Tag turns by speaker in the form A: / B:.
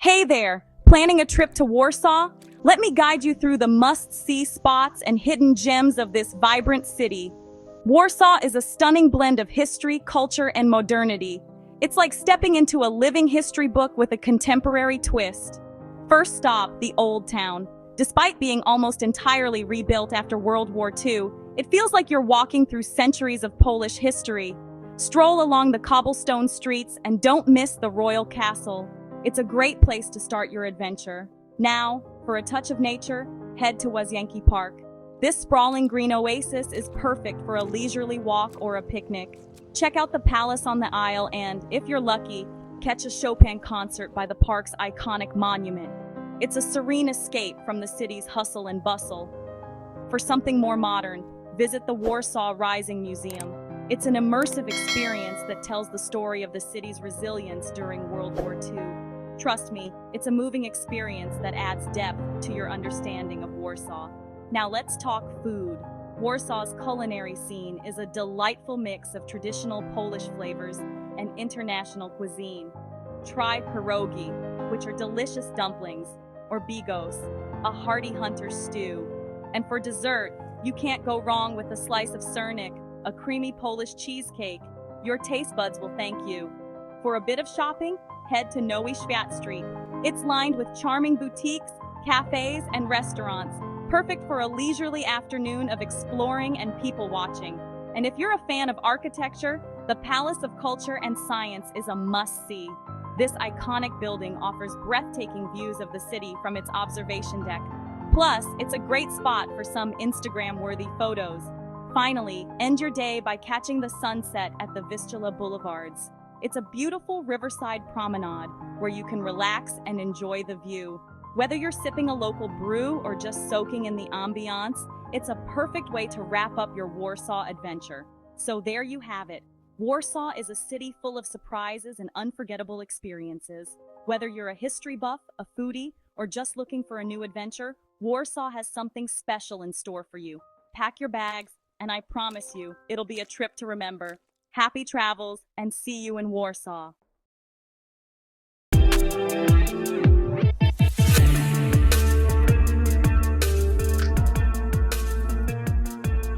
A: Hey there! Planning a trip to Warsaw? Let me guide you through the must-see spots and hidden gems of this vibrant city. Warsaw is a stunning blend of history, culture, and modernity. It's like stepping into a living history book with a contemporary twist. First stop, the Old Town. Despite being almost entirely rebuilt after World War II, it feels like you're walking through centuries of Polish history. Stroll along the cobblestone streets and don't miss the Royal Castle. It's a great place to start your adventure. Now, for a touch of nature, head to Łazienki Park. This sprawling green oasis is perfect for a leisurely walk or a picnic. Check out the palace on the Isle and, if you're lucky, catch a Chopin concert by the park's iconic monument. It's a serene escape from the city's hustle and bustle. For something more modern, visit the Warsaw Rising Museum. It's an immersive experience that tells the story of the city's resilience during World War II. Trust me, it's a moving experience that adds depth to your understanding of Warsaw. Now let's talk food. Warsaw's culinary scene is a delightful mix of traditional Polish flavors and international cuisine. Try pierogi, which are delicious dumplings, or bigos, a hearty hunter's stew. And for dessert, you can't go wrong with a slice of sernik, a creamy Polish cheesecake. Your taste buds will thank you. For a bit of shopping, head to Nowy Świat Street. It's lined with charming boutiques, cafes, and restaurants, perfect for a leisurely afternoon of exploring and people watching. And if you're a fan of architecture, the Palace of Culture and Science is a must-see. This iconic building offers breathtaking views of the city from its observation deck. Plus, it's a great spot for some Instagram-worthy photos. Finally, end your day by catching the sunset at the Vistula Boulevards. It's a beautiful riverside promenade where you can relax and enjoy the view. Whether you're sipping a local brew or just soaking in the ambiance, it's a perfect way to wrap up your Warsaw adventure. So there you have it. Warsaw is a city full of surprises and unforgettable experiences. Whether you're a history buff, a foodie, or just looking for a new adventure, Warsaw has something special in store for you. Pack your bags, and I promise you, it'll be a trip to remember. Happy travels, and see you in Warsaw.